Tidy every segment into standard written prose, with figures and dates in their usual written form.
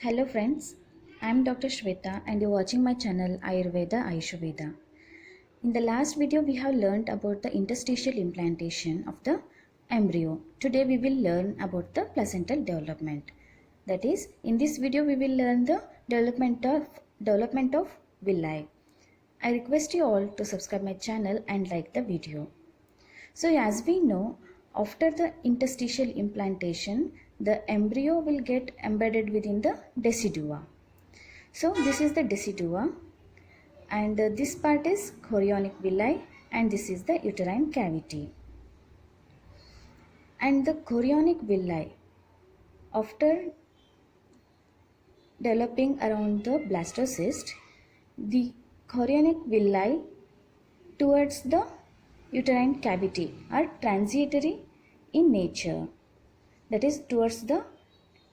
Hello friends, I am Dr. Shweta and you're watching my channel Ayurveda Ayurveda. In the last video we have learned about the interstitial implantation of the embryo. Today we will learn about the placental development. That is, in this video we will learn the development of villi. I request you all to subscribe my channel and like the video. So as we know, after the interstitial implantation, the embryo will get embedded within the decidua. So this is the decidua and this part is chorionic villi and this is the uterine cavity. And the chorionic villi, after developing around the blastocyst, the chorionic villi towards the uterine cavity are transitory in nature. That is, towards the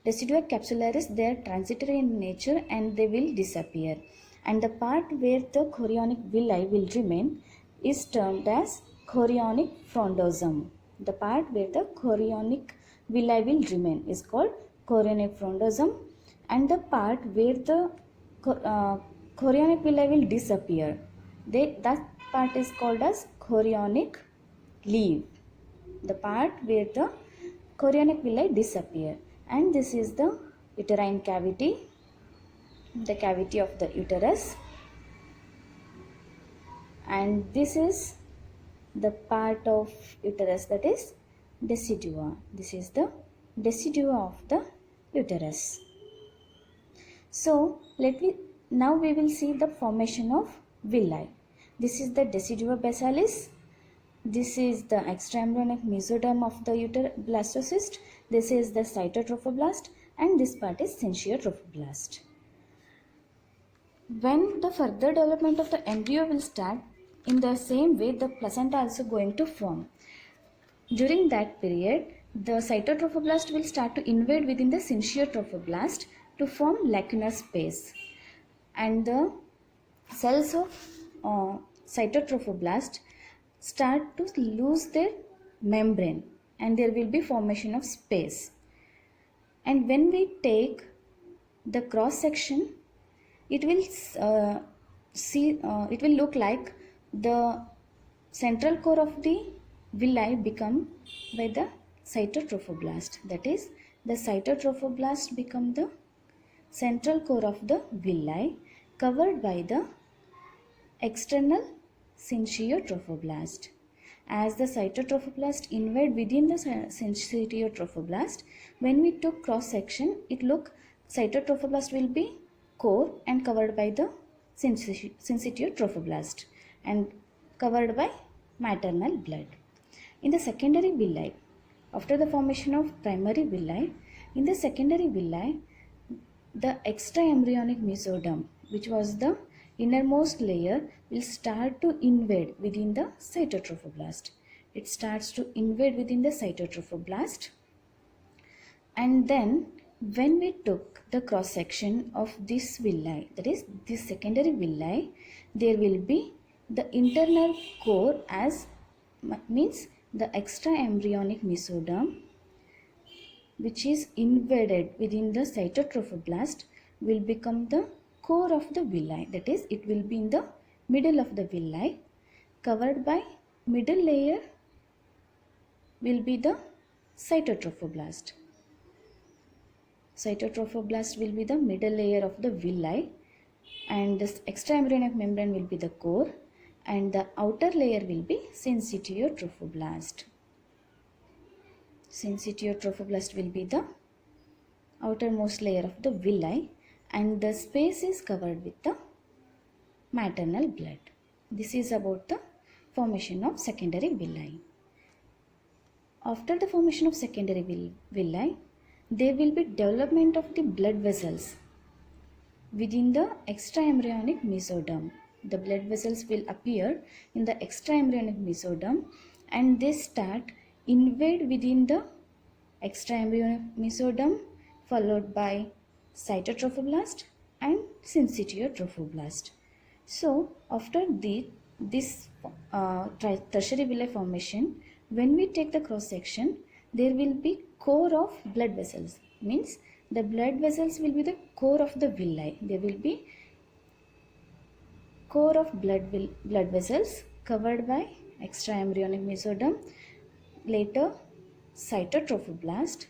decidua capsularis, they are transitory in nature and they will disappear. And the part where the chorionic villi will remain is termed as chorionic frondosum. The part where the chorionic villi will remain is called chorionic frondosum, and the part where the chorionic villi will disappear, that part is called as chorionic leaf. The part where the chorionic villi disappear, and this is the uterine cavity, the cavity of the uterus, and this is the part of uterus, that is decidua. This is the decidua of the uterus. So now we will see the formation of villi. This is the decidua basalis. This is the extraembryonic mesoderm of the blastocyst. This is the cytotrophoblast, and this part is syncytotrophoblast. When the further development of the embryo will start, in the same way the placenta also going to form. During that period, the cytotrophoblast will start to invade within the syncytotrophoblast to form lacunar space, and the cells of cytotrophoblast start to lose their membrane and there will be formation of space. And when we take the cross section, it will it will look like the central core of the villi become by the cytotrophoblast. That is, the cytotrophoblast become the central core of the villi, covered by the external syncytotrophoblast. As the cytotrophoblast invade within the syncytotrophoblast, when we took cross section, it look cytotrophoblast will be core and covered by the syncytotrophoblast and covered by maternal blood. In the secondary villi, after the formation of primary villi, in the secondary villi, the extraembryonic mesoderm, which was the innermost layer, will start to invade within the cytotrophoblast. It starts to invade within the cytotrophoblast, and then when we took the cross section of this villi, that is this secondary villi, there will be the internal core, as means the extraembryonic mesoderm, which is invaded within the cytotrophoblast, will become the core of the villi. That is, it will be in the middle of the villi, covered by middle layer will be the cytotrophoblast. Cytotrophoblast will be the middle layer of the villi, and this extraembryonic membrane will be the core, and the outer layer will be syncytotrophoblast. Syncytotrophoblast will be the outermost layer of the villi, and the space is covered with the maternal blood. This is about the formation of secondary villi. After the formation of secondary villi, there will be development of the blood vessels within the extraembryonic mesoderm. The blood vessels will appear in the extraembryonic mesoderm, and they start invade within the extraembryonic mesoderm, followed by cytotrophoblast and syncytotrophoblast. So after this tertiary villi formation, when we take the cross section, there will be core of blood vessels, means The blood vessels will be the core of the villi. There will be core of blood vessels covered by extraembryonic mesoderm, later cytotrophoblast,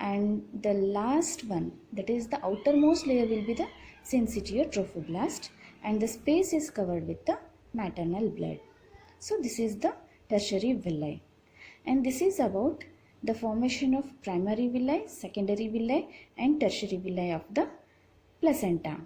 and the last one, that is the outermost layer, will be the syncytial trophoblast, and the space is covered with the maternal blood. So this is the tertiary villi, and this is about the formation of primary villi, secondary villi, and tertiary villi of the placenta.